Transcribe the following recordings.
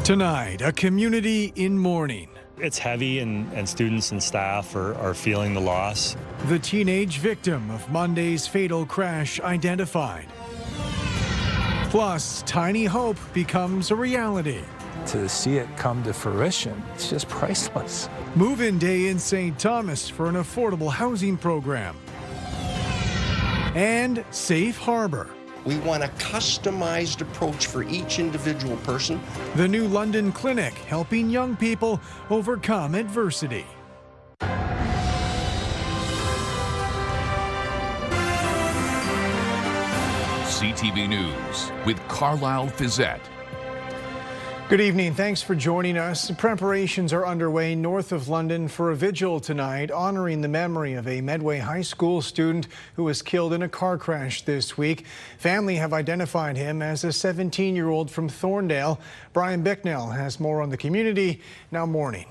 Tonight, a community in mourning. It's heavy and students and staff are feeling the loss. The teenage victim of Monday's fatal crash identified. Plus, tiny hope becomes a reality. To see it come to fruition, it's just priceless. Move-in day in St. Thomas for an affordable housing program. And Safe Harbor. We want a customized approach for each individual person. The new London clinic helping young people overcome adversity. CTV News with Carlyle Fiset. Good evening. Thanks for joining us. Preparations are underway north of London for a vigil tonight, honoring the memory of a Medway High School student who was killed in a car crash this week. Family have identified him as a 17-year-old from Thorndale. Brian Bicknell has more on the community now morning.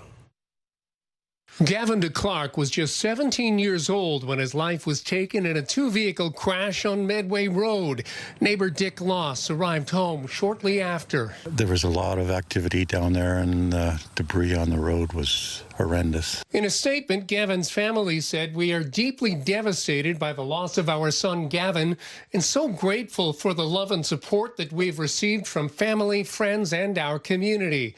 Gavin DeClark was just 17 years old when his life was taken in a two-vehicle crash on Medway Road. Neighbor Dick Loss arrived home shortly after. There was a lot of activity down there, and the debris on the road was horrendous. In a statement, Gavin's family said, "We are deeply devastated by the loss of our son Gavin and so grateful for the love and support that we've received from family, friends, and our community."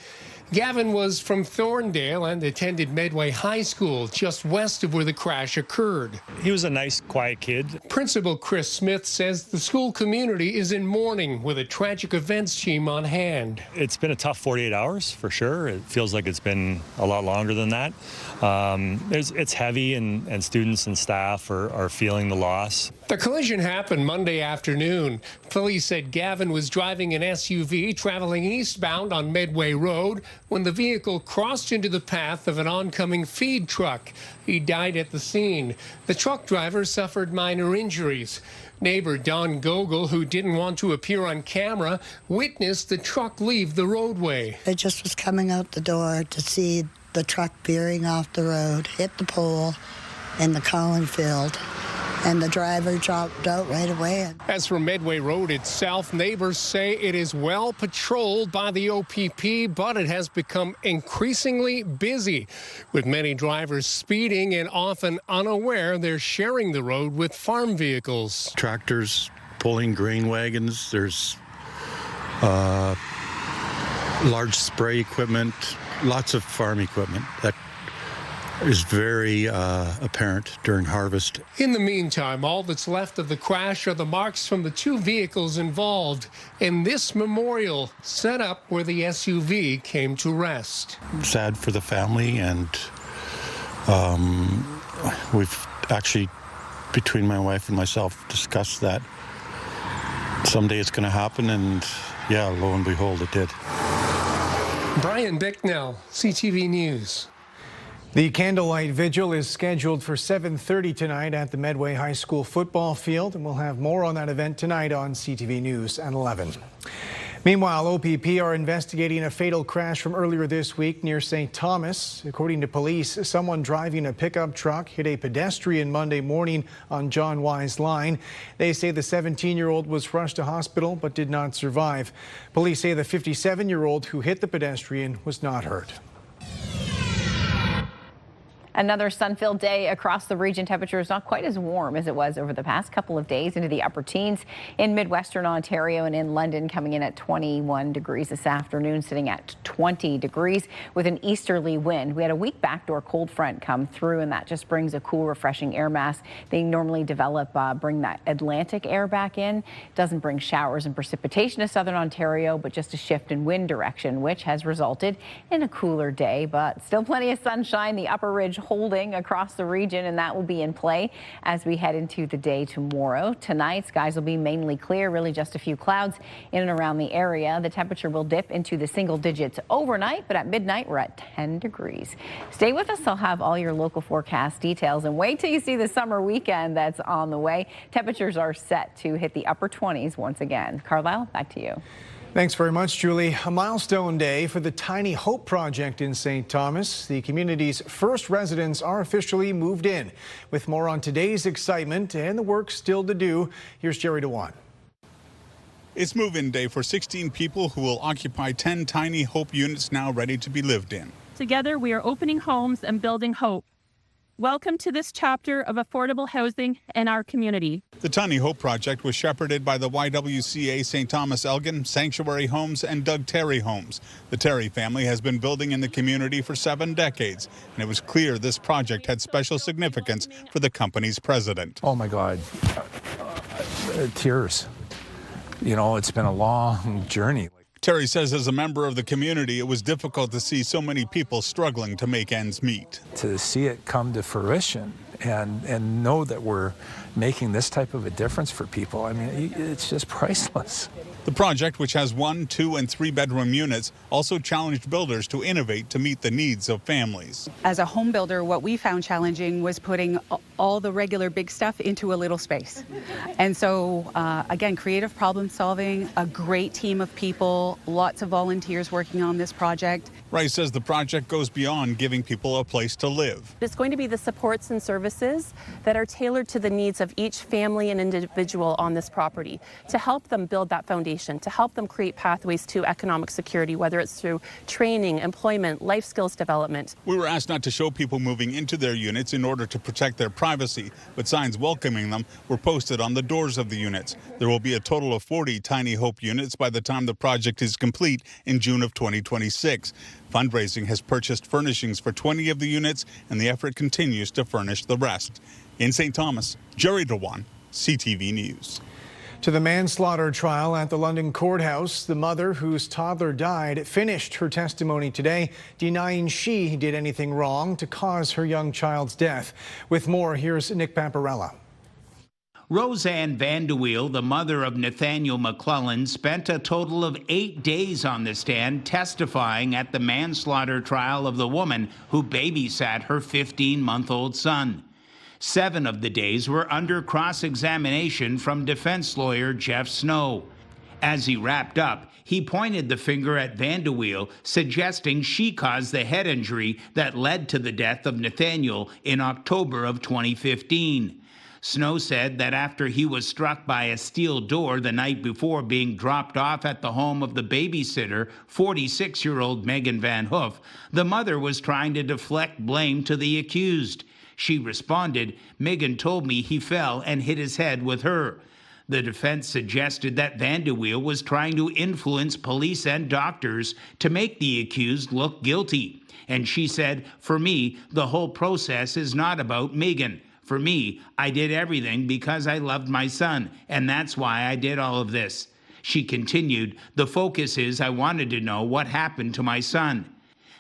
Gavin was from Thorndale and attended Medway High School, just west of where the crash occurred. He was a nice, quiet kid. Principal Chris Smith says the school community is in mourning with a tragic events team on hand. It's been a tough 48 hours for sure. It feels like it's been a lot longer than that. It's heavy and students and staff are feeling the loss. The collision happened Monday afternoon. Police said Gavin was driving an SUV traveling eastbound on Medway Road when the vehicle crossed into the path of an oncoming feed truck. He died at the scene. The truck driver suffered minor injuries. Neighbor Don Gogol, who didn't want to appear on camera, witnessed the truck leave the roadway. I just was coming out the door to see the truck veering off the road, hit the pole in the cornfield, and the driver dropped out right away. As for Medway Road itself, neighbors say it is well patrolled by the OPP, but it has become increasingly busy, with many drivers speeding and often unaware they're sharing the road with farm vehicles. Tractors pulling grain wagons. There's large spray equipment, lots of farm equipment that is very apparent during harvest. In the meantime, all that's left of the crash are the marks from the two vehicles involved and this memorial set up where the SUV came to rest. Sad for the family, and we've actually, between my wife and myself, discussed that someday it's going to happen, and yeah, lo and behold, it did. Brian Bicknell, CTV News. The candlelight vigil is scheduled for 7:30 tonight at the Medway High School football field, and we'll have more on that event tonight on CTV News at 11. Meanwhile, OPP are investigating a fatal crash from earlier this week near St. Thomas. According to police, someone driving a pickup truck hit a pedestrian Monday morning on John Wise Line. They say the 17-year-old was rushed to hospital but did not survive. Police say the 57-year-old who hit the pedestrian was not hurt. Another sun-filled day across the region. Temperature is not quite as warm as it was over the past couple of days, into the upper teens in Midwestern Ontario and in London, coming in at 21 degrees this afternoon, sitting at 20 degrees with an easterly wind. We had a weak backdoor cold front come through, and that just brings a cool, refreshing air mass. They normally bring that Atlantic air back in. Doesn't bring showers and precipitation to southern Ontario, but just a shift in wind direction, which has resulted in a cooler day, but still plenty of sunshine. The upper ridge holding across the region, and that will be in play as we head into the day tomorrow. Tonight, skies will be mainly clear, really just a few clouds in and around the area. The temperature will dip into the single digits overnight, but at midnight we're at 10 degrees. Stay with us. I'll have all your local forecast details, and wait till you see the summer weekend that's on the way. Temperatures are set to hit the upper 20s once again. Carlyle, back to you. Thanks very much, Julie. A milestone day for the Tiny Hope Project in St. Thomas. The community's first residents are officially moved in. With more on today's excitement and the work still to do, here's Jerry DeWan. It's move-in day for 16 people who will occupy 10 tiny Hope units now ready to be lived in. Together, we are opening homes and building hope. Welcome to this chapter of affordable housing in our community. The Tiny Hope project was shepherded by the YWCA St. Thomas Elgin, Sanctuary Homes, and Doug Terry Homes. The Terry family has been building in the community for 7 decades, and it was clear this project had special significance for the company's president. Oh my God, tears. You know, it's been a long journey. Terry says as a member of the community, it was difficult to see so many people struggling to make ends meet. To see it come to fruition and know that we're making this type of a difference for people, I mean, it's just priceless. The project, which has 1, 2, and 3-bedroom units, also challenged builders to innovate to meet the needs of families. As a home builder, what we found challenging was putting all the regular big stuff into a little space. And so, again, creative problem solving, a great team of people, lots of volunteers working on this project. Rice says the project goes beyond giving people a place to live. It's going to be the supports and services that are tailored to the needs of each family and individual on this property to help them build that foundation, to help them create pathways to economic security, whether it's through training, employment, life skills development. We were asked not to show people moving into their units in order to protect their privacy, but signs welcoming them were posted on the doors of the units. There will be a total of 40 Tiny Hope units by the time the project is complete in June of 2026. Fundraising has purchased furnishings for 20 of the units, and the effort continues to furnish the rest. In St. Thomas, Jerry Dewan, CTV News. To the manslaughter trial at the London courthouse, the mother whose toddler died finished her testimony today, denying she did anything wrong to cause her young child's death. With more, here's Nick Paparella. Roseanne Vanderweel, the mother of Nathaniel McClellan, spent a total of 8 days on the stand testifying at the manslaughter trial of the woman who babysat her 15-month-old son. 7 of the days were under cross-examination from defense lawyer Jeff Snow. As he wrapped up, he pointed the finger at Vanderweel, suggesting she caused the head injury that led to the death of Nathaniel in October of 2015. Snow said that after he was struck by a steel door the night before being dropped off at the home of the babysitter, 46-year-old Megan Van Hoof, the mother was trying to deflect blame to the accused. She responded, "Megan told me he fell and hit his head with her." The defense suggested that Vanderweel was trying to influence police and doctors to make the accused look guilty. And she said, "For me, the whole process is not about Megan. For me, I did everything because I loved my son, and that's why I did all of this." She continued, "The focus is I wanted to know what happened to my son."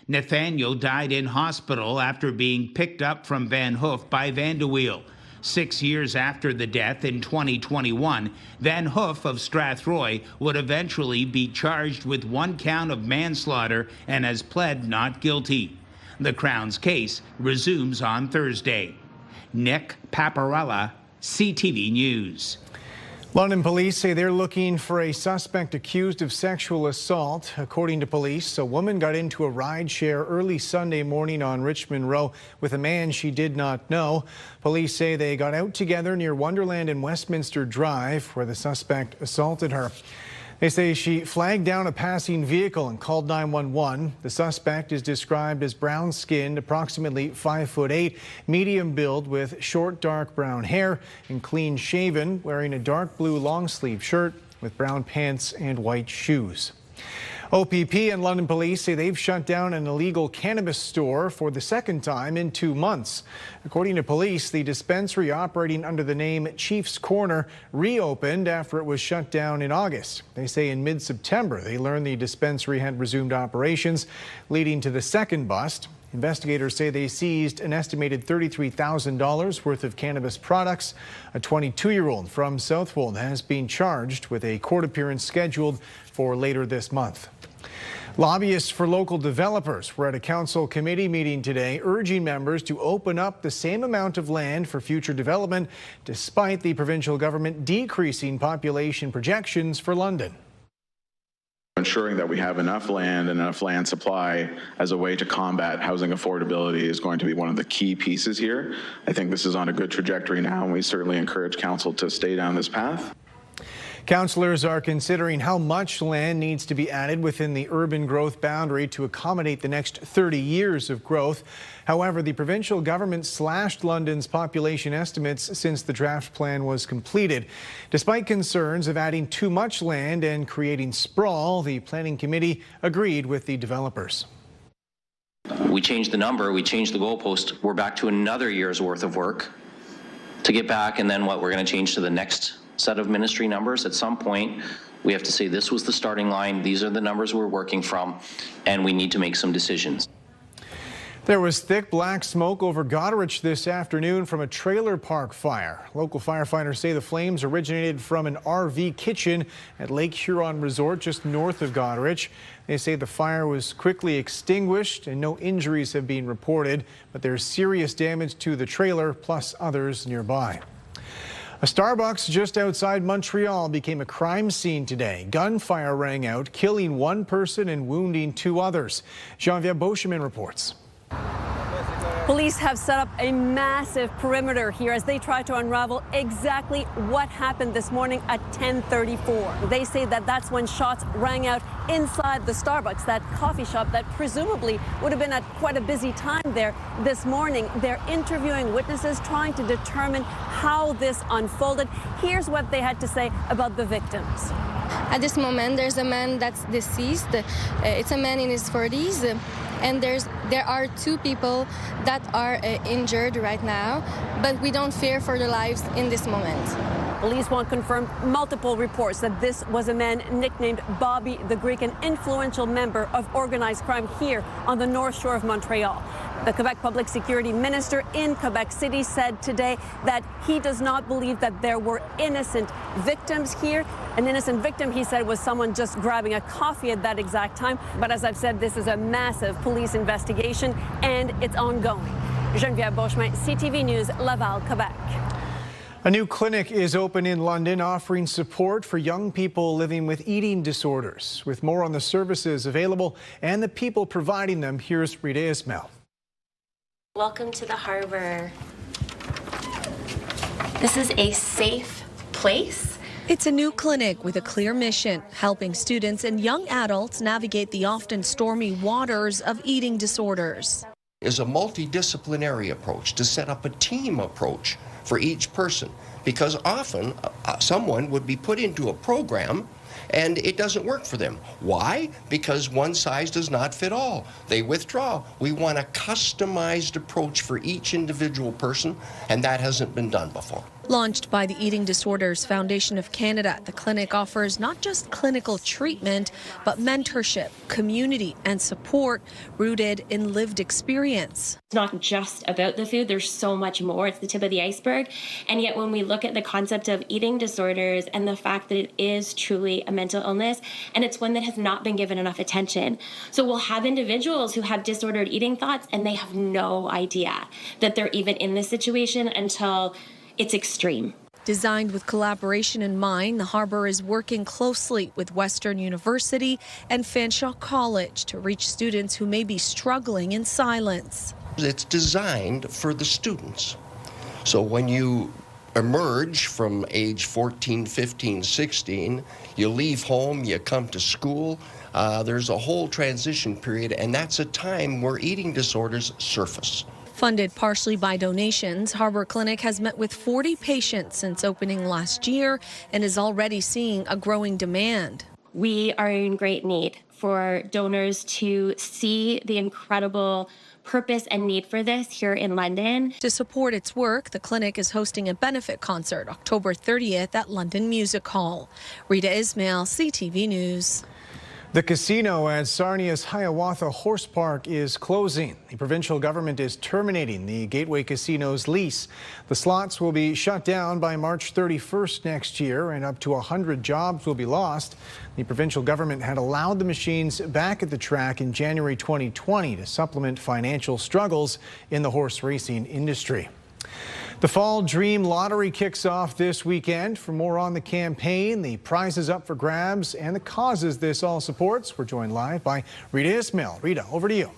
Nathaniel died in hospital after being picked up from Van Hoof by Vanderweel. 6 years after the death in 2021, Van Hoof of Strathroy would eventually be charged with 1 count of manslaughter and has pled not guilty. The Crown's case resumes on Thursday. Nick Paparella, CTV News. London police say they're looking for a suspect accused of sexual assault. According to police, a woman got into a rideshare early Sunday morning on Richmond Row with a man she did not know. Police say they got out together near Wonderland and Westminster Drive, where the suspect assaulted her. They say she flagged down a passing vehicle and called 911. The suspect is described as brown-skinned, approximately 5'8", medium build with short dark brown hair and clean-shaven, wearing a dark blue long-sleeve shirt with brown pants and white shoes. OPP and London police say they've shut down an illegal cannabis store for the 2nd time in 2 months. According to police, the dispensary operating under the name Chief's Corner reopened after it was shut down in August. They say in mid-September they learned the dispensary had resumed operations, leading to the second bust. Investigators say they seized an estimated $33,000 worth of cannabis products. A 22-year-old from Southwold has been charged with a court appearance scheduled for later this month. Lobbyists for local developers were at a council committee meeting today urging members to open up the same amount of land for future development despite the provincial government decreasing population projections for London. Ensuring that we have enough land and enough land supply as a way to combat housing affordability is going to be one of the key pieces here. I think this is on a good trajectory now, and we certainly encourage council to stay down this path. Councillors are considering how much land needs to be added within the urban growth boundary to accommodate the next 30 years of growth. However, the provincial government slashed London's population estimates since the draft plan was completed. Despite concerns of adding too much land and creating sprawl, the planning committee agreed with the developers. We changed the number, we changed the goalpost. We're back to another year's worth of work to get back, and then what, we're going to change to the next set of ministry numbers. At some point, we have to say this was the starting line, these are the numbers we're working from, and we need to make some decisions. There was thick black smoke over Goderich this afternoon from a trailer park fire. Local firefighters say the flames originated from an RV kitchen at Lake Huron Resort just north of Goderich. They say the fire was quickly extinguished and no injuries have been reported, but there's serious damage to the trailer plus others nearby. A Starbucks just outside Montreal became a crime scene today. Gunfire rang out, killing one person and wounding two others. Geneviève Beauchemin reports. Police have set up a massive perimeter here as they try to unravel exactly what happened this morning at 10:34. They say that that's when shots rang out inside the Starbucks, that coffee shop that presumably would have been at quite a busy time there this morning. They're interviewing witnesses, trying to determine how this unfolded. Here's what they had to say about the victims. At this moment, there's a man that's deceased. It's a man in his 40s. And there are two people that are injured right now, but we don't fear for their lives in this moment. Police want confirmed multiple reports that this was a man nicknamed Bobby the Greek, an influential member of organized crime here on the North Shore of Montreal. The Quebec Public Security Minister in Quebec City said today that he does not believe that there were innocent victims here. An innocent victim, he said, was someone just grabbing a coffee at that exact time. But as I've said, this is a massive police investigation and it's ongoing. Geneviève Beauchemin, CTV News, Laval, Quebec. A new clinic is open in London offering support for young people living with eating disorders. With more on the services available and the people providing them, here's Rita Ismail. Welcome to the harbor. This is a safe place. It's a new clinic with a clear mission, helping students and young adults navigate the often stormy waters of eating disorders. Is a multidisciplinary approach to set up a team approach for each person, because often someone would be put into a program and it doesn't work for them. Why? Because one size does not fit all. They withdraw. We want a customized approach for each individual person, and that hasn't been done before. Launched by the Eating Disorders Foundation of Canada, the clinic offers not just clinical treatment, but mentorship, community, and support rooted in lived experience. It's not just about the food. There's so much more. It's the tip of the iceberg. And yet when we look at the concept of eating disorders and the fact that it is truly a mental illness, and it's one that has not been given enough attention. So we'll have individuals who have disordered eating thoughts, and they have no idea that they're even in this situation until it's extreme. Designed with collaboration in mind, the Harbour is working closely with Western University and Fanshawe College to reach students who may be struggling in silence. It's designed for the students. So when you emerge from age 14, 15, 16, you leave home, you come to school, there's a whole transition period, and that's a time where eating disorders surface. Funded partially by donations, Harbour Clinic has met with 40 patients since opening last year and is already seeing a growing demand. We are in great need for donors to see the incredible purpose and need for this here in London. To support its work, the clinic is hosting a benefit concert October 30th at London Music Hall. Rita Ismail, CTV News. The casino at Sarnia's Hiawatha Horse Park is closing. The provincial government is terminating the Gateway Casino's lease. The slots will be shut down by March 31st next year, and up to 100 jobs will be lost. The provincial government had allowed the machines back at the track in January 2020 to supplement financial struggles in the horse racing industry. The Fall Dream Lottery kicks off this weekend. For more on the campaign, the prizes up for grabs, and the causes this all supports, we're joined live by Rita Ismail. Rita, over to you.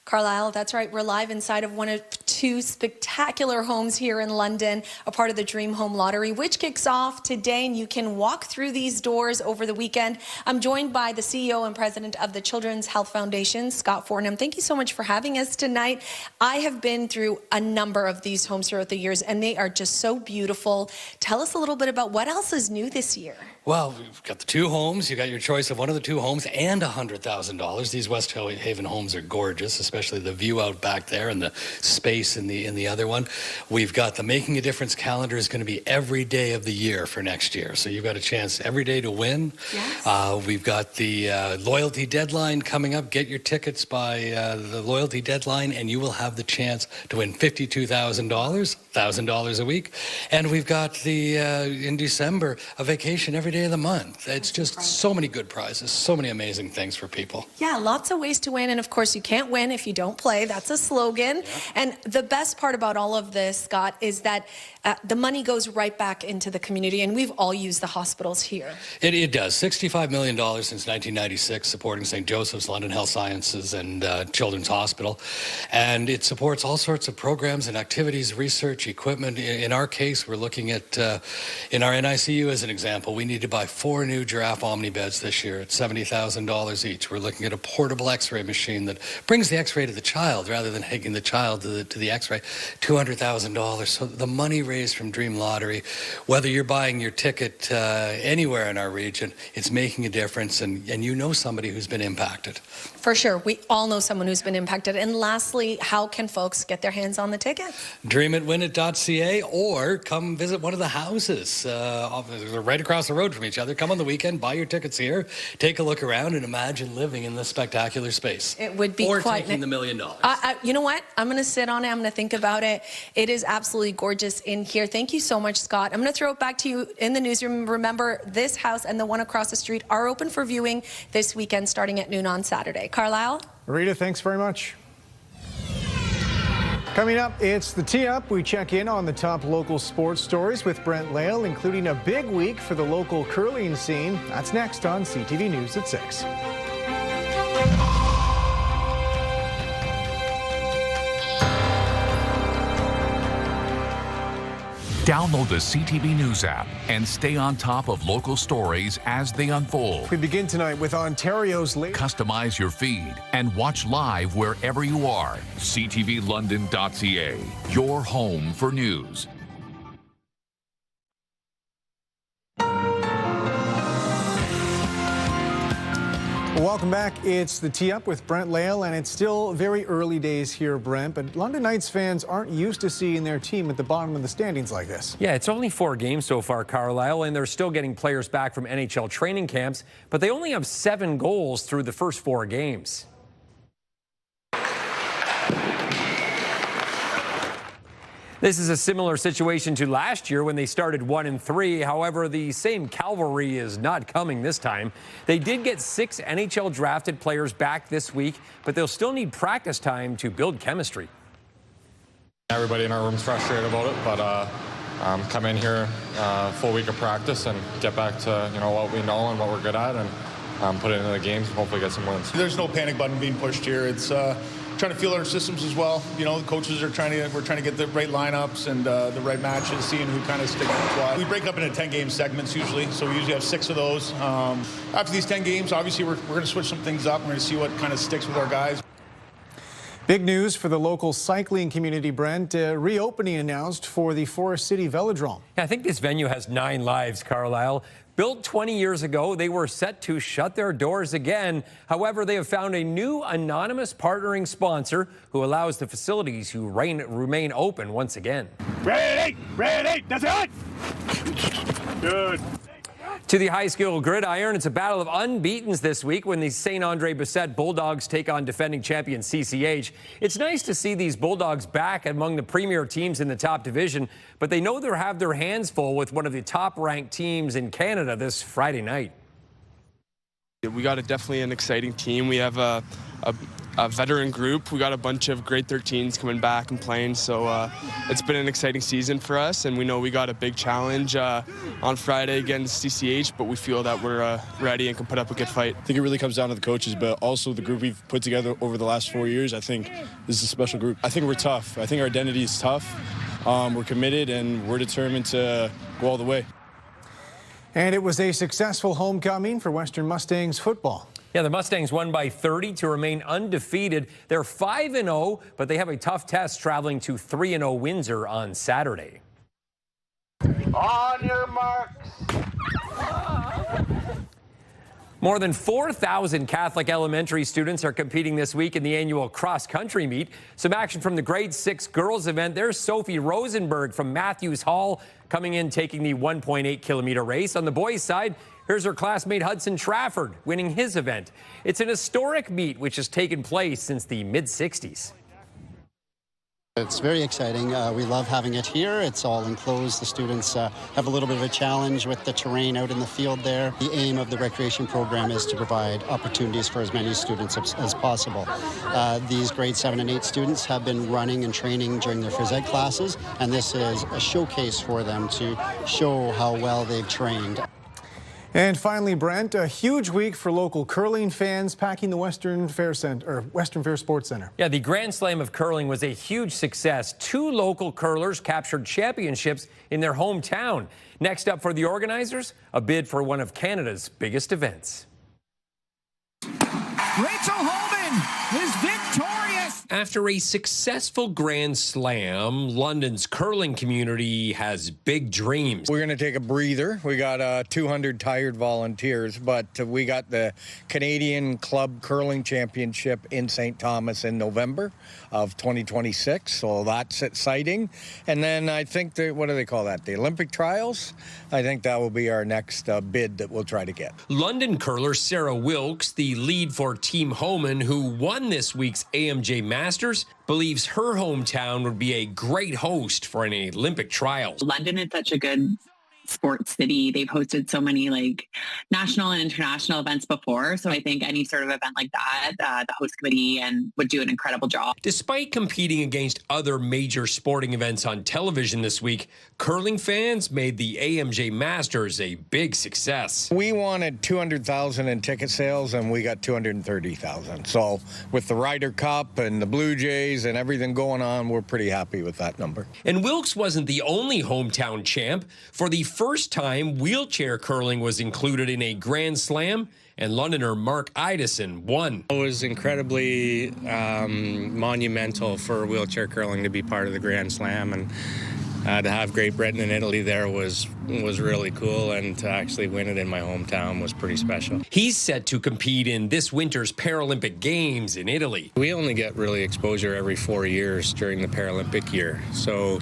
Carlyle, that's right. We're live inside of one of 2 spectacular homes here in London, a part of the Dream Home Lottery, which kicks off today, and you can walk through these doors over the weekend. I'm joined by the CEO and president of the Children's Health Foundation, Scott Fortnum. Thank you so much for having us tonight. I have been through a number of these homes throughout the years, and they are just so beautiful. Tell us a little bit about what else is new this year. Well, we've got the 2 homes. You got your choice of one of the 2 homes and $100,000. These West Haven homes are gorgeous, especially the view out back there and the space in the other one. We've got the Making a Difference calendar is going to be every day of the year for next year. So you've got a chance every day to win. Yes. We've got the loyalty deadline coming up. Get your tickets by the loyalty deadline, and you will have the chance to win $52,000, $1,000 a week. And we've got the in December a vacation every day of the month. It's just so many good prizes, so many amazing things for people. Yeah, lots of ways to win, and of course you can't win if you don't play. That's a slogan. Yeah. And the best part about all of this, Scott, is that the money goes right back into the community, and we've all used the hospitals here. It does. $65 million since 1996, supporting St. Joseph's, London Health Sciences, and Children's Hospital. And it supports all sorts of programs and activities, research, equipment. In our case, we're looking at, in our NICU as an example, we need to buy 4 new Giraffe Omni beds this year at $70,000 each. We're looking at a portable x-ray machine that brings the x-ray to the child rather than taking the child to the x-ray, $200,000. So the money raised from Dream Lottery, whether you're buying your ticket anywhere in our region, it's making a difference, and you know somebody who's been impacted. For sure. We all know someone who's been impacted. And lastly, how can folks get their hands on the ticket? Dreamitvwinit.ca, or come visit one of the houses. They're right across the road from each other. Come on the weekend, buy your tickets here, take a look around, and imagine living in this spectacular space. It would be or quite... taking the $1 million. You know what? I'm going to sit on it. I'm going to think about it. It is absolutely gorgeous in here. Thank you so much, Scott. I'm going to throw it back to you in the newsroom. Remember, this house and the one across the street are open for viewing this weekend starting at noon on Saturday. Carlyle? Rita, thanks very much. Coming up, it's the Tee Up. We check in on the top local sports stories with Brent Lail, including a big week for the local curling scene. That's next on CTV News at 6. Download the CTV News app and stay on top of local stories as they unfold. We begin tonight with Ontario's latest. Customize your feed and watch live wherever you are. CTVLondon.ca, your home for news. Welcome back. It's the Tee Up with Brent Lail, and it's still very early days here, Brent, but London Knights fans aren't used to seeing their team at the bottom of the standings like this. Yeah, it's only 4 games so far, Carlyle, and they're still getting players back from NHL training camps, but they only have 7 goals through the first 4 games. This is a similar situation to last year when they started 1-3. However, the same cavalry is not coming this time. They did get 6 NHL drafted players back this week, but they'll still need practice time to build chemistry. Everybody in our room's frustrated about it, but come in here, full week of practice, and get back to what we know and what we're good at, and put it into the games and hopefully get some wins. There's no panic button being pushed here. It's trying to feel our systems as well. The coaches are we're trying to get the right lineups and the right matches, seeing who kind of sticks with what. We break up into 10-game segments usually, so we usually have 6 of those. After these 10 games, obviously we're going to switch some things up. We're going to see what kind of sticks with our guys. Big news for the local cycling community, Brent. Reopening announced for the Forest City Velodrome. I think this venue has 9 lives, Carlyle. Built 20 years ago, they were set to shut their doors again. However, they have found a new anonymous partnering sponsor who allows the facilities to remain open once again. Ready, that's it. Good. To the high school gridiron, it's a battle of unbeatens this week when the St. Andre Bessette Bulldogs take on defending champion CCH. It's nice to see these Bulldogs back among the premier teams in the top division, but they know they'll have their hands full with one of the top-ranked teams in Canada this Friday night. We got definitely an exciting team. We have a veteran group. We got a bunch of grade 13s coming back and playing, so it's been an exciting season for us, and we know we got a big challenge on Friday against CCH, but we feel that we're ready and can put up a good fight. I think it really comes down to the coaches, but also the group we've put together over the last 4 years. I think this is a special group. I think we're tough. I think our identity is tough. We're committed, and we're determined to go all the way. And it was a successful homecoming for Western Mustangs football. Yeah, the Mustangs won by 30 to remain undefeated. They're 5-0, but they have a tough test traveling to 3-0 Windsor on Saturday. On your marks. More than 4,000 Catholic elementary students are competing this week in the annual cross-country meet. Some action from the grade 6 girls event. There's Sophie Rosenberg from Matthews Hall coming in taking the 1.8-kilometer race. On the boys' side, here's her classmate Hudson Trafford winning his event. It's an historic meet which has taken place since the mid-60s. It's very exciting. We love having it here. It's all enclosed. The students have a little bit of a challenge with the terrain out in the field there. The aim of the recreation program is to provide opportunities for as many students as possible. These grade 7 and 8 students have been running and training during their phys ed classes, and this is a showcase for them to show how well they've trained. And finally, Brent, a huge week for local curling fans packing the Western Fair Sports Center. Yeah, the Grand Slam of curling was a huge success. 2 local curlers captured championships in their hometown. Next up for the organizers, a bid for one of Canada's biggest events. Rachel Holman is victorious. After a successful Grand Slam, London's curling community has big dreams. We're going to take a breather. We got 200 tired volunteers, but we got the Canadian Club Curling Championship in St. Thomas in November of 2026, so that's exciting. And then I think, what do they call that, the Olympic trials? I think that will be our next bid that we'll try to get. London curler Sarah Wilkes, the lead for Team Homan, who won this week's AMJ Masters, believes her hometown would be a great host for an Olympic trials. London is such a good sports city. They've hosted so many national and international events before. So I think any sort of event like that, the host committee would do an incredible job. Despite competing against other major sporting events on television this week, curling fans made the AMJ Masters a big success. We wanted 200,000 in ticket sales, and we got 230,000. So with the Ryder Cup and the Blue Jays and everything going on, we're pretty happy with that number. And Wilkes wasn't the only hometown champ. For the first time, wheelchair curling was included in a Grand Slam, and Londoner Mark Idison won. It was incredibly monumental for wheelchair curling to be part of the Grand Slam, and to have Great Britain and Italy there was really cool, and to actually win it in my hometown was pretty special. He's set to compete in this winter's Paralympic Games in Italy. We only get really exposure every 4 years during the Paralympic year, so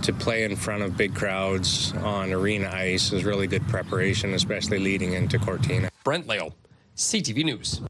to play in front of big crowds on arena ice is really good preparation, especially leading into Cortina. Brent Lale, CTV News.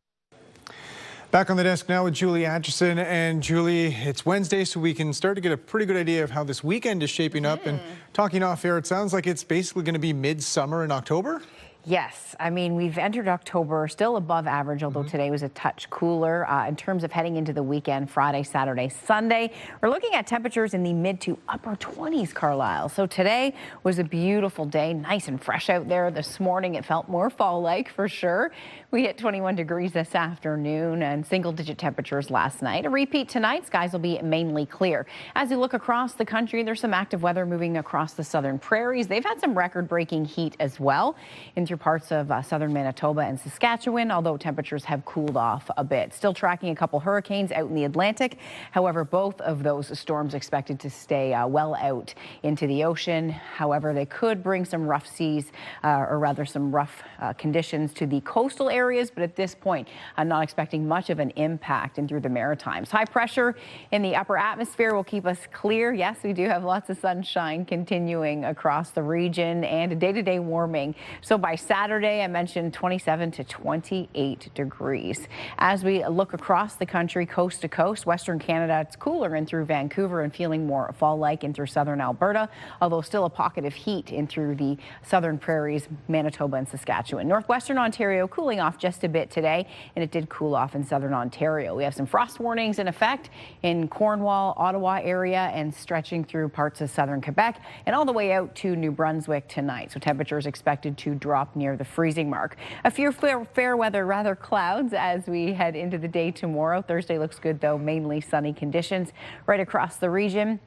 Back on the desk now with Julie Atchison. And Julie, it's Wednesday, so we can start to get a pretty good idea of how this weekend is shaping up. And talking off air, it sounds like it's basically going to be midsummer in October? Yes, I mean, we've entered October still above average, although today was a touch cooler. In terms of heading into the weekend, Friday, Saturday, Sunday, we're looking at temperatures in the mid to upper 20s, Carlyle. So today was a beautiful day, nice and fresh out there. This morning it felt more fall-like for sure. We hit 21 degrees this afternoon and single-digit temperatures last night. A repeat tonight, skies will be mainly clear. As you look across the country, there's some active weather moving across the southern prairies. They've had some record-breaking heat as well into parts of southern Manitoba and Saskatchewan, although temperatures have cooled off a bit. Still tracking a couple hurricanes out in the Atlantic. However, both of those storms expected to stay well out into the ocean. However, they could bring some rough seas, or rather some rough conditions to the coastal areas, but at this point, I'm not expecting much of an impact in through the Maritimes. High pressure in the upper atmosphere will keep us clear. Yes, we do have lots of sunshine continuing across the region and a day-to-day warming. So by Saturday, I mentioned 27 to 28 degrees. As we look across the country, coast to coast, Western Canada, it's cooler in through Vancouver and feeling more fall-like in through southern Alberta, although still a pocket of heat in through the southern prairies, Manitoba and Saskatchewan. Northwestern Ontario cooling off just a bit today, and it did cool off in southern Ontario. We have some frost warnings in effect in Cornwall, Ottawa area, and stretching through parts of southern Quebec and all the way out to New Brunswick tonight. So temperatures expected to drop near the freezing mark. A few fair weather, rather clouds as we head into the day tomorrow. Thursday looks good though, mainly sunny conditions right across the region.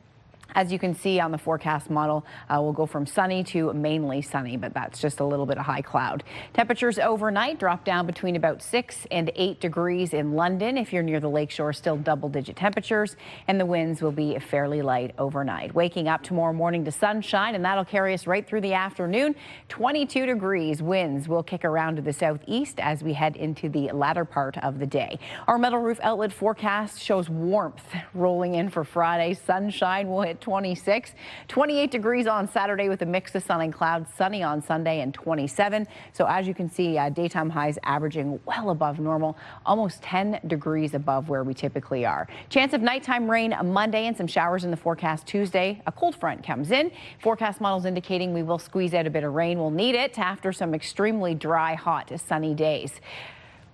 As you can see on the forecast model, we'll go from sunny to mainly sunny, but that's just a little bit of high cloud. Temperatures overnight drop down between about 6 and 8 degrees in London. If you're near the lakeshore, still double-digit temperatures, and the winds will be fairly light overnight. Waking up tomorrow morning to sunshine, and that'll carry us right through the afternoon. 22 degrees. Winds will kick around to the southeast as we head into the latter part of the day. Our Metal Roof Outlet forecast shows warmth rolling in for Friday. Sunshine will hit 26, 28 degrees on Saturday with a mix of sun and clouds, sunny on Sunday and 27. So as you can see, daytime highs averaging well above normal, almost 10 degrees above where we typically are. Chance of nighttime rain Monday and some showers in the forecast Tuesday. A cold front comes in. Forecast models indicating we will squeeze out a bit of rain. We'll need it after some extremely dry, hot, sunny days.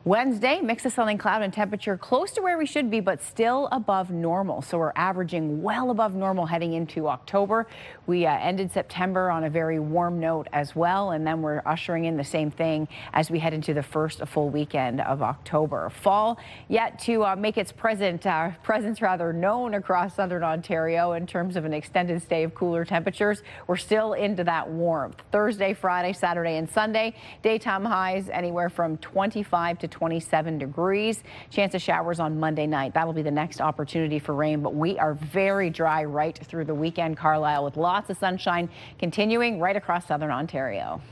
Wednesday, mix of sun and cloud and temperature close to where we should be, but still above normal. So we're averaging well above normal heading into October. We ended September on a very warm note as well, and then we're ushering in the same thing as we head into the first full weekend of October. Fall yet to make its presence known across southern Ontario in terms of an extended stay of cooler temperatures. We're still into that warmth. Thursday, Friday, Saturday, and Sunday, daytime highs anywhere from 25 to 27 degrees. Chance of showers on Monday night. That'll be the next opportunity for rain, but we are very dry right through the weekend. Carlyle with lots of sunshine continuing right across southern Ontario.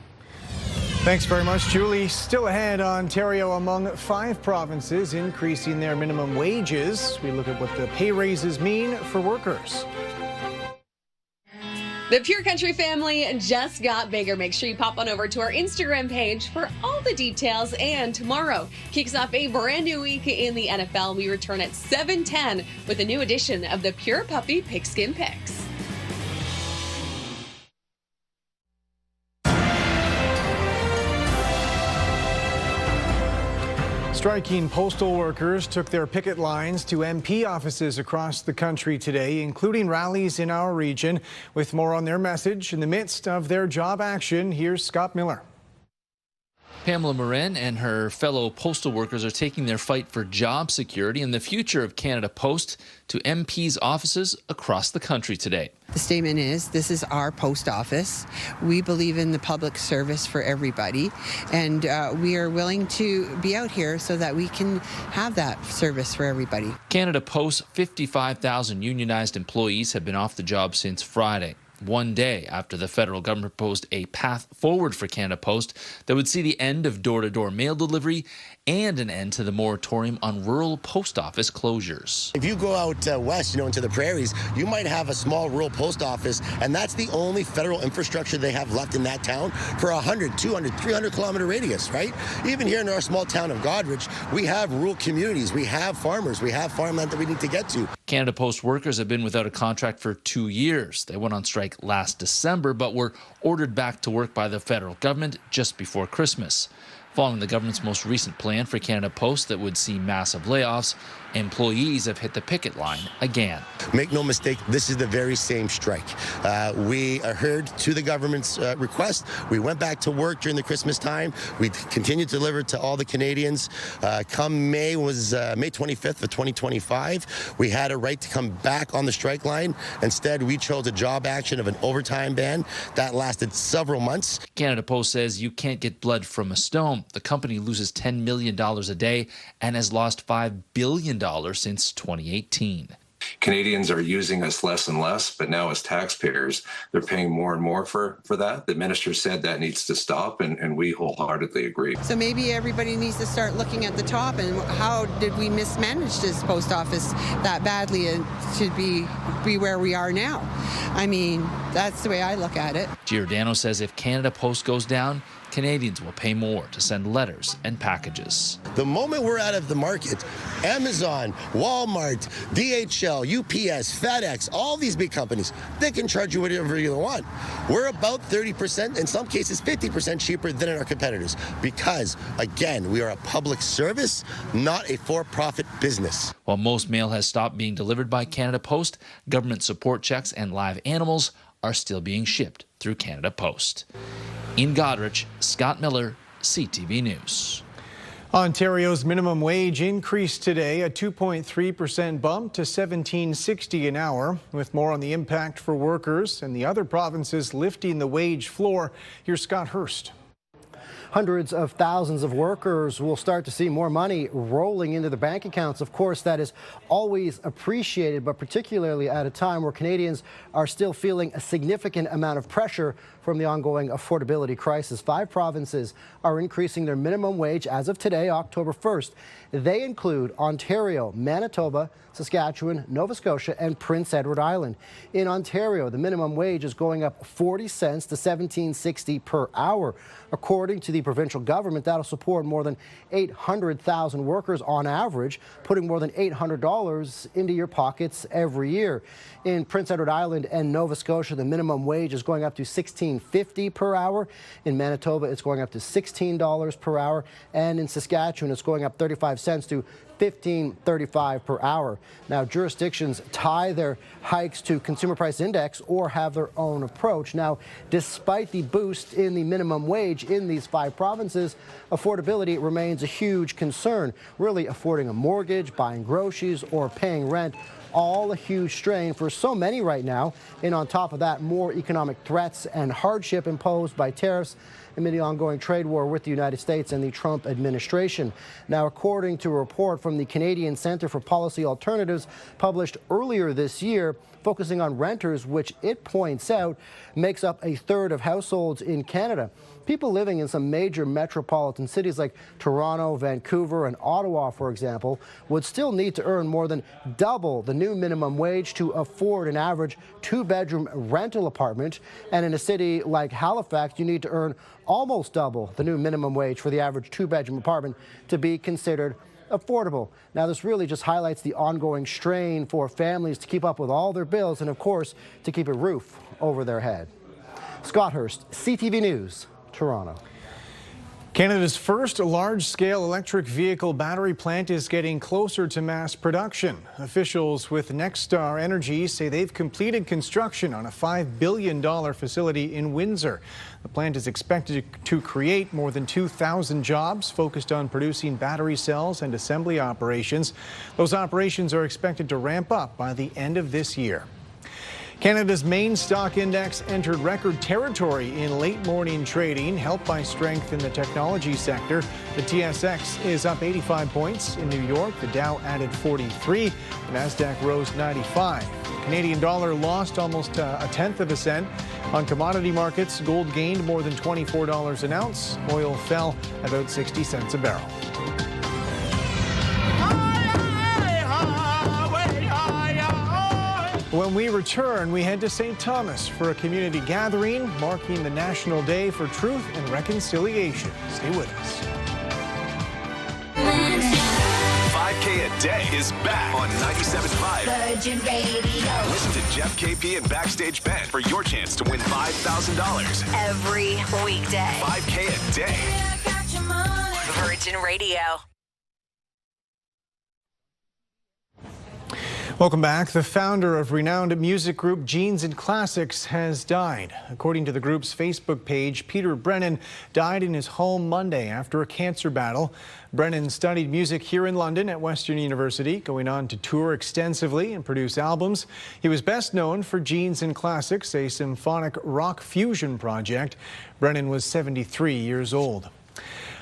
Thanks very much, Julie. Still ahead, Ontario among 5 provinces increasing their minimum wages. We look at what the pay raises mean for workers. The Pure Country family just got bigger. Make sure you pop on over to our Instagram page for all the details. And tomorrow kicks off a brand new week in the NFL. We return at 7:10 with a new edition of the Pure Puppy Pigskin Picks. Striking postal workers took their picket lines to MP offices across the country today, including rallies in our region. With more on their message in the midst of their job action, here's Scott Miller. Pamela Morin and her fellow postal workers are taking their fight for job security and the future of Canada Post to MPs' offices across the country today. The statement is, this is our post office. We believe in the public service for everybody, and we are willing to be out here so that we can have that service for everybody. Canada Post's 55,000 unionized employees have been off the job since Friday, one day after the federal government proposed a path forward for Canada Post that would see the end of door-to-door mail delivery and an end to the moratorium on rural post office closures. If you go out west, into the prairies, you might have a small rural post office, and that's the only federal infrastructure they have left in that town for 100, 200, 300-kilometer radius, right? Even here in our small town of Godrich, we have rural communities, we have farmers, we have farmland that we need to get to. Canada Post workers have been without a contract for 2 years. They went on strike last December, but were ordered back to work by the federal government just before Christmas. Following the government's most recent plan for Canada Post that would see massive layoffs, employees have hit the picket line again. Make no mistake, this is the very same strike. We adhered to the government's request. We went back to work during the Christmas time. We continued to deliver to all the Canadians. Come May 25th of 2025, we had a right to come back on the strike line. Instead, we chose a job action of an overtime ban that lasted several months. Canada Post says you can't get blood from a stone. The company loses $10 million a day and has lost $5 billion since 2018. Canadians are using us less and less, but now as taxpayers, they're paying more and more for that. The minister said that needs to stop, and we wholeheartedly agree. So maybe everybody needs to start looking at the top and how did we mismanage this post office that badly to be where we are now? I mean, that's the way I look at it. Giordano says if Canada Post goes down, Canadians will pay more to send letters and packages. The moment we're out of the market, Amazon, Walmart, DHL, UPS, FedEx, all these big companies, they can charge you whatever you want. We're about 30%, in some cases 50% cheaper than our competitors because, again, we are a public service, not a for-profit business. While most mail has stopped being delivered by Canada Post, government support checks and live animals are still being shipped through Canada Post. In Goderich, Scott Miller, CTV News. Ontario's minimum wage increased today, a 2.3% bump to $17.60 an hour. With more on the impact for workers and the other provinces lifting the wage floor, here's Scott Hurst. Hundreds of thousands of workers will start to see more money rolling into their bank accounts. Of course, that is always appreciated, but particularly at a time where Canadians are still feeling a significant amount of pressure from the ongoing affordability crisis. 5 provinces are increasing their minimum wage as of today, October 1st. They include Ontario, Manitoba, Saskatchewan, Nova Scotia, and Prince Edward Island. In Ontario, the minimum wage is going up 40 cents to $17.60 per hour. According to the provincial government, that'll support more than 800,000 workers on average, putting more than $800 into your pockets every year. In Prince Edward Island and Nova Scotia, the minimum wage is going up to $16.50 per hour. In Manitoba, it's going up to $16 per hour. And in Saskatchewan, it's going up 35 cents to $15.35 per hour. Now, jurisdictions tie their hikes to consumer price index or have their own approach. Now, despite the boost in the minimum wage in these 5 provinces, affordability remains a huge concern. Really, affording a mortgage, buying groceries, or paying rent, all a huge strain for so many right now. And on top of that, more economic threats and hardship imposed by tariffs amid the ongoing trade war with the United States and the Trump administration. Now, according to a report from the Canadian Centre for Policy Alternatives published earlier this year, focusing on renters, which it points out makes up a third of households in Canada. People living in some major metropolitan cities like Toronto, Vancouver, and Ottawa, for example, would still need to earn more than double the new minimum wage to afford an average 2-bedroom rental apartment. And in a city like Halifax, you need to earn almost double the new minimum wage for the average 2-bedroom apartment to be considered affordable. Now, this really just highlights the ongoing strain for families to keep up with all their bills and, of course, to keep a roof over their head. Scott Hurst, CTV News, Toronto. Canada's first large-scale electric vehicle battery plant is getting closer to mass production. Officials with Nexstar Energy say they've completed construction on a $5 billion facility in Windsor. The plant is expected to create more than 2,000 jobs focused on producing battery cells and assembly operations. Those operations are expected to ramp up by the end of this year. Canada's main stock index entered record territory in late morning trading, helped by strength in the technology sector. The TSX is up 85 points. In New York, the Dow added 43. The Nasdaq rose 95. The Canadian dollar lost almost a tenth of a cent. On commodity markets, gold gained more than $24 an ounce. Oil fell about 60 cents a barrel. When we return, we head to St. Thomas for a community gathering marking the National Day for Truth and Reconciliation. Stay with us. 5K a day is back on 97.5 Virgin Radio. Listen to Jeff, KP, and Backstage Ben for your chance to win $5,000 Every weekday. 5K a day. Virgin Radio. Welcome back. The founder of renowned music group Jeans and Classics has died. According to the group's Facebook page, Peter Brennan died in his home Monday after a cancer battle. Brennan studied music here in London at Western University, going on to tour extensively and produce albums. He was best known for Jeans and Classics, a symphonic rock fusion project. Brennan was 73 years old.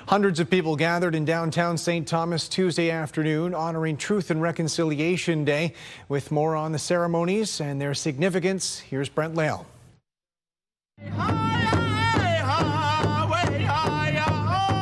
Hundreds of people gathered in downtown St. Thomas Tuesday afternoon, honoring Truth and Reconciliation Day. With more on the ceremonies and their significance, here's Brent Lail.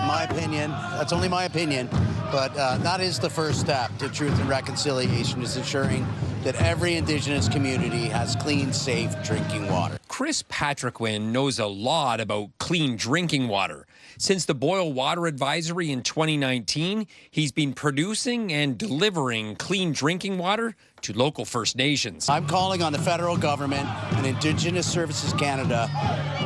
My opinion, that's only my opinion, but that is the first step to truth and reconciliation, is ensuring that every Indigenous community has clean, safe drinking water. Chris Patriquin knows a lot about clean drinking water. Since the Boil Water Advisory in 2019, he's been producing and delivering clean drinking water to local First Nations. I'm calling on the federal government and Indigenous Services Canada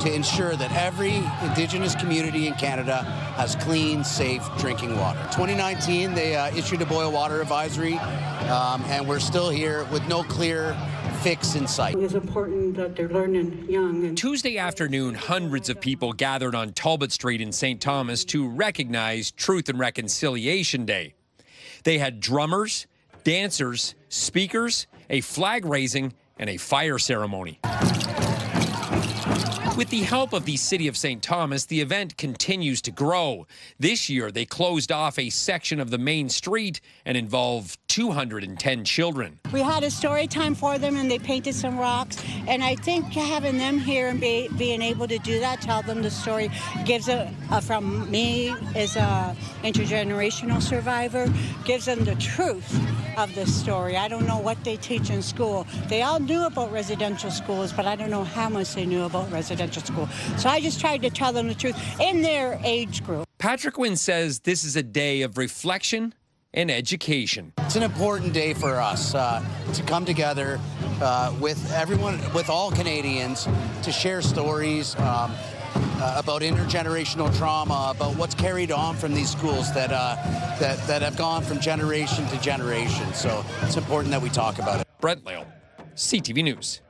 to ensure that every Indigenous community in Canada has clean, safe drinking water. 2019, they issued a Boil Water Advisory, and we're still here with no clear fix in sight. It's important that they're learning young. Tuesday afternoon, hundreds of people gathered on Talbot Street in St. Thomas to recognize Truth and Reconciliation Day. They had drummers, dancers, speakers, a flag raising, and a fire ceremony. With the help of the City of St. Thomas, the event continues to grow. This year, they closed off a section of the main street and involved 210 children. We had a story time for them, and they painted some rocks. And I think having them here and being able to do that, tell them the story, gives from me as a intergenerational survivor, gives them the truth of the story. I don't know what they teach in school. They all knew about residential schools, but I don't know how much they knew about residential school. So I just tried to tell them the truth in their age group. Patriquin says this is a day of reflection and education. It's an important day for us to come together with everyone, with all Canadians, to share stories about intergenerational trauma, about what's carried on from these schools that have gone from generation to generation. So it's important that we talk about it. Brent Lale, CTV News.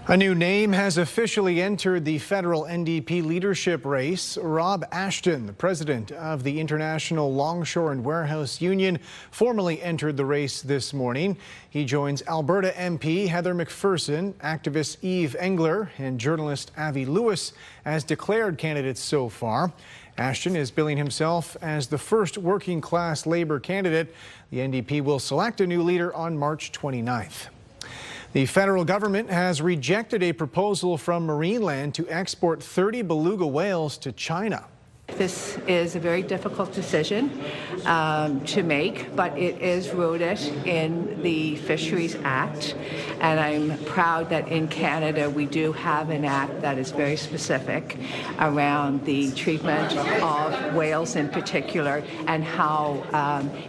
A new name has officially entered the federal NDP leadership race. Rob Ashton, the president of the International Longshore and Warehouse Union, formally entered the race this morning. He joins Alberta MP Heather McPherson, activist Eve Engler, and journalist Avi Lewis as declared candidates so far. Ashton is billing himself as the first working-class Labour candidate. The NDP will select a new leader on March 29th. The federal government has rejected a proposal from Marineland to export 30 beluga whales to China. This is a very difficult decision to make, but it is rooted in the Fisheries Act, and I'm proud that in Canada we do have an act that is very specific around the treatment of whales in particular and how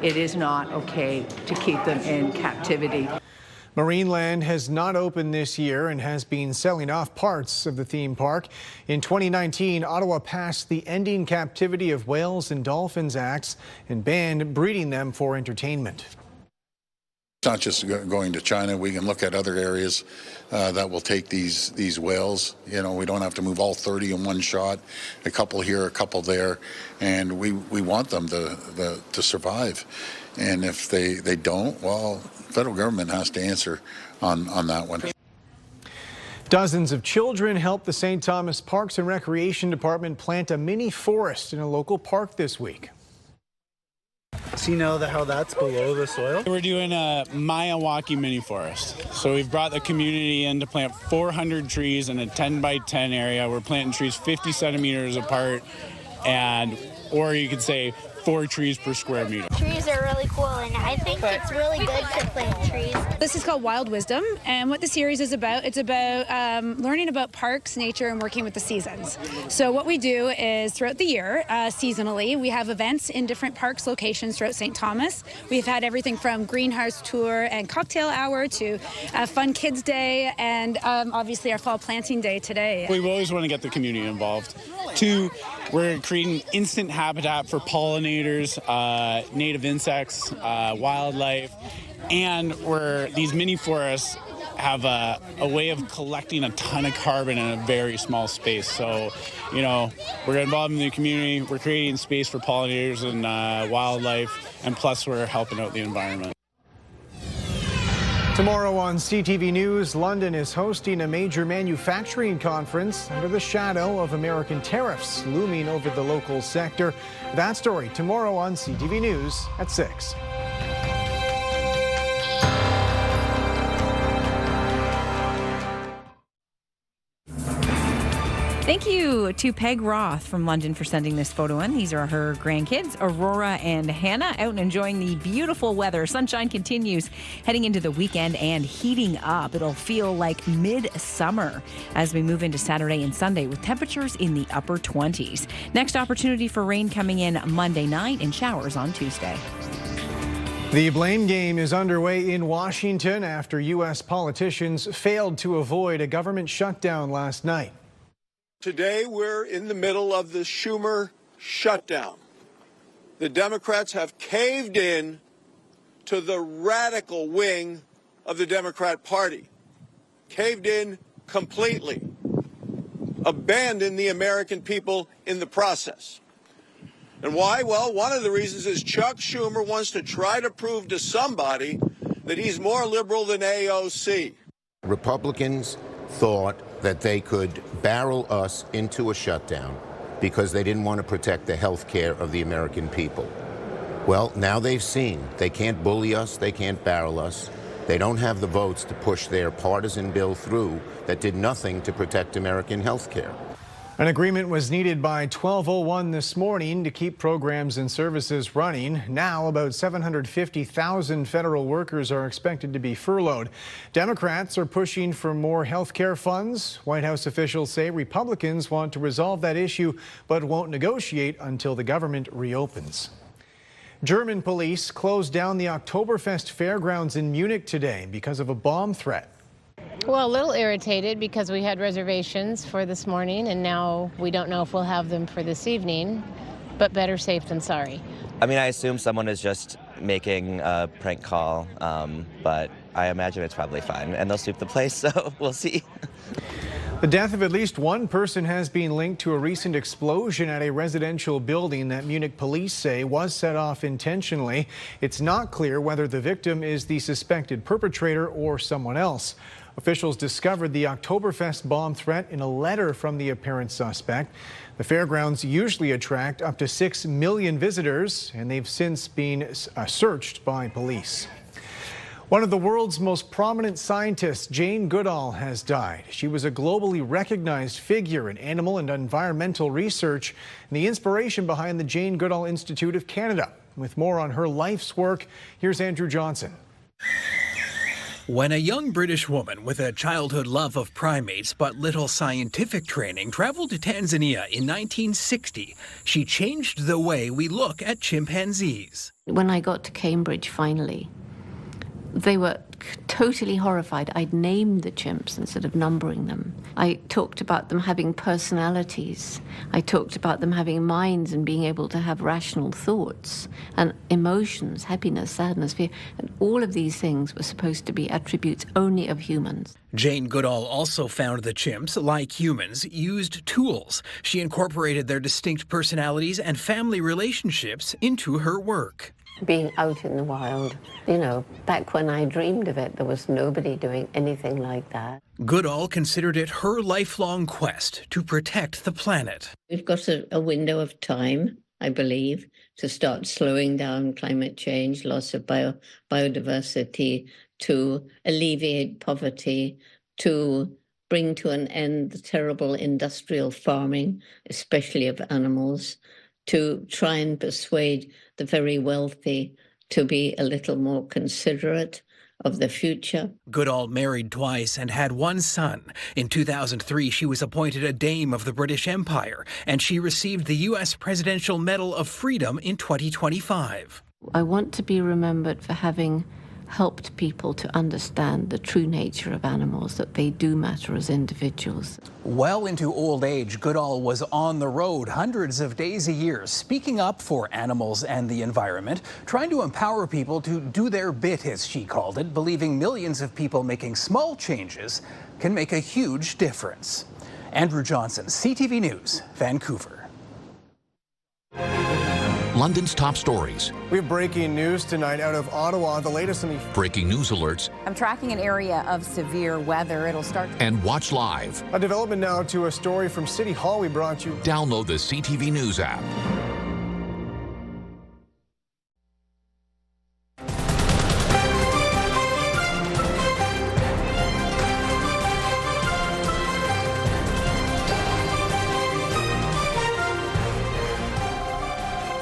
it is not okay to keep them in captivity. Marineland has not opened this year and has been selling off parts of the theme park. In 2019, Ottawa passed the Ending Captivity of Whales and Dolphins Acts and banned breeding them for entertainment. It's not just going to China. We can look at other areas that will take these whales. You know, we don't have to move all 30 in one shot, a couple here, a couple there, and we want them to survive. And if they don't, well, the federal government has to answer on that one. Dozens of children helped the St. Thomas Parks and Recreation Department plant a mini forest in a local park this week. So you know how that's below the soil? We're doing a Miyawaki mini forest. So we've brought the community in to plant 400 trees in a 10 by 10 area. We're planting trees 50 centimeters apart, or you could say 4 trees per square meter. Trees are really cool, and I think it's really good to plant trees. This is called Wild Wisdom, and what the series is about, it's about learning about parks, nature, and working with the seasons. So what we do is throughout the year, seasonally, we have events in different parks locations throughout St. Thomas. We've had everything from greenhouse tour and cocktail hour to a fun kids day, and obviously our fall planting day today. We always want to get the community involved. 2, we're creating instant habitat for pollinators, native insects, wildlife, and these mini forests have a way of collecting a ton of carbon in a very small space. So, you know, we're involved in the community, we're creating space for pollinators and wildlife, and plus we're helping out the environment. Tomorrow on CTV News, London is hosting a major manufacturing conference under the shadow of American tariffs looming over the local sector. That story tomorrow on CTV News at 6. Thank you to Peg Roth from London for sending this photo in. These are her grandkids, Aurora and Hannah, out and enjoying the beautiful weather. Sunshine continues heading into the weekend and heating up. It'll feel like midsummer as we move into Saturday and Sunday with temperatures in the upper 20s. Next opportunity for rain coming in Monday night and showers on Tuesday. The blame game is underway in Washington after U.S. politicians failed to avoid a government shutdown last night. Today, we're in the middle of the Schumer shutdown. The Democrats have caved in to the radical wing of the Democrat Party, caved in completely, abandoned the American people in the process. And why? Well, one of the reasons is Chuck Schumer wants to try to prove to somebody that he's more liberal than AOC. Republicans thought that they could barrel us into a shutdown because they didn't want to protect the health care of the American people. Well, now they've seen they can't bully us, they can't barrel us. They don't have the votes to push their partisan bill through that did nothing to protect American health care. An agreement was needed by 12:01 this morning to keep programs and services running. Now, about 750,000 federal workers are expected to be furloughed. Democrats are pushing for more health care funds. White House officials say Republicans want to resolve that issue, but won't negotiate until the government reopens. German police closed down the Oktoberfest fairgrounds in Munich today because of a bomb threat. Well, a little irritated because we had reservations for this morning and now we don't know if we'll have them for this evening, but better safe than sorry. I mean, I assume someone is just making a prank call, but I imagine it's probably fine and they'll sweep the place, so we'll see. The death of at least one person has been linked to a recent explosion at a residential building that Munich police say was set off intentionally. It's not clear whether the victim is the suspected perpetrator or someone else. Officials discovered the Oktoberfest bomb threat in a letter from the apparent suspect. The fairgrounds usually attract up to 6 million visitors, and they've since been searched by police. One of the world's most prominent scientists, Jane Goodall, has died. She was a globally recognized figure in animal and environmental research and the inspiration behind the Jane Goodall Institute of Canada. With more on her life's work, here's Andrew Johnson. When a young British woman with a childhood love of primates but little scientific training traveled to Tanzania in 1960, she changed the way we look at chimpanzees. When I got to Cambridge finally, they were totally horrified. I'd named the chimps instead of numbering them. I talked about them having personalities. I talked about them having minds and being able to have rational thoughts and emotions, happiness, sadness, fear. And all of these things were supposed to be attributes only of humans. Jane Goodall also found the chimps, like humans, used tools. She incorporated their distinct personalities and family relationships into her work. Being out in the wild, you know, back when I dreamed of it, there was nobody doing anything like that. Goodall considered it her lifelong quest to protect the planet. We've got a window of time, I believe, to start slowing down climate change, loss of biodiversity, to alleviate poverty, to bring to an end the terrible industrial farming, especially of animals, to try and persuade the very wealthy to be a little more considerate of the future. Goodall married twice and had one son. In 2003, she was appointed a Dame of the British Empire, and she received the U.S. Presidential Medal of Freedom in 2025. I want to be remembered for having helped people to understand the true nature of animals, that they do matter as individuals. Well into old age, Goodall was on the road hundreds of days a year, speaking up for animals and the environment, trying to empower people to do their bit, as she called it, believing millions of people making small changes can make a huge difference. Andrew Johnson, CTV News, Vancouver. London's top stories. We have breaking news tonight out of Ottawa. The latest on the breaking news alerts. I'm tracking an area of severe weather. It'll start. And watch live. A development now to a story from City Hall we brought you. Download the CTV News app.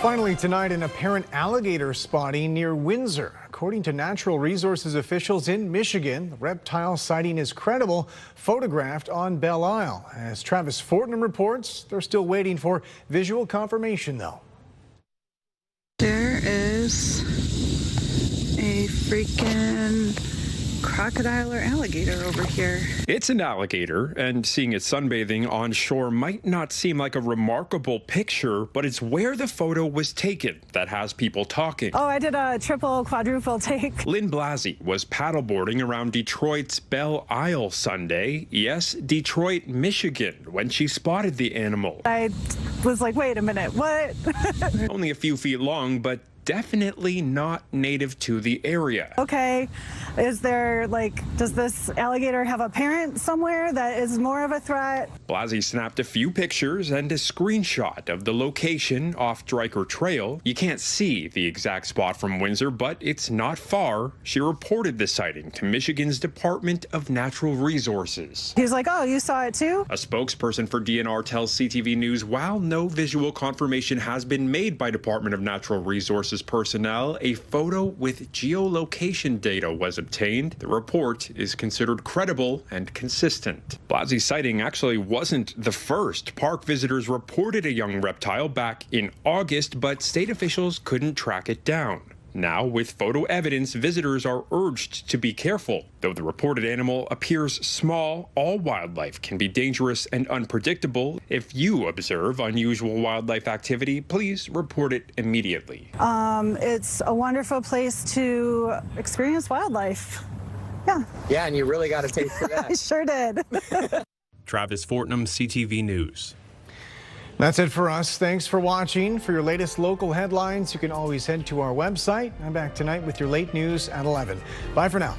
Finally tonight, an apparent alligator spotting near Windsor. According to natural resources officials in Michigan, the reptile sighting is credible, photographed on Belle Isle. As Travis Fortnum reports, they're still waiting for visual confirmation, though. There is a freaking crocodile or alligator over here. It's an alligator, and seeing it sunbathing on shore might not seem like a remarkable picture, but it's where the photo was taken that has people talking. Oh, I did a triple quadruple take. Lynn Blasey was paddleboarding around Detroit's Belle Isle Sunday, yes, Detroit, Michigan, when she spotted the animal. I was like, wait a minute, what? Only a few feet long, but definitely not native to the area. Okay, is there, like, does this alligator have a parent somewhere that is more of a threat? Blasey snapped a few pictures and a screenshot of the location off Dryker Trail. You can't see the exact spot from Windsor, but it's not far. She reported the sighting to Michigan's Department of Natural Resources. He was like, oh, you saw it too? A spokesperson for DNR tells CTV News, while no visual confirmation has been made by Department of Natural Resources personnel, a photo with geolocation data was obtained. The report is considered credible and consistent. Blasey's sighting actually wasn't the first. Park visitors reported a young reptile back in August, but state officials couldn't track it down. Now, with photo evidence, visitors are urged to be careful. Though the reported animal appears small, all wildlife can be dangerous and unpredictable. If you observe unusual wildlife activity, please report it immediately. It's a wonderful place to experience wildlife. Yeah. Yeah, and you really got a taste for that. I sure did. Travis Fortnum, CTV News. That's it for us. Thanks for watching. For your latest local headlines, you can always head to our website. I'm back tonight with your late news at 11. Bye for now.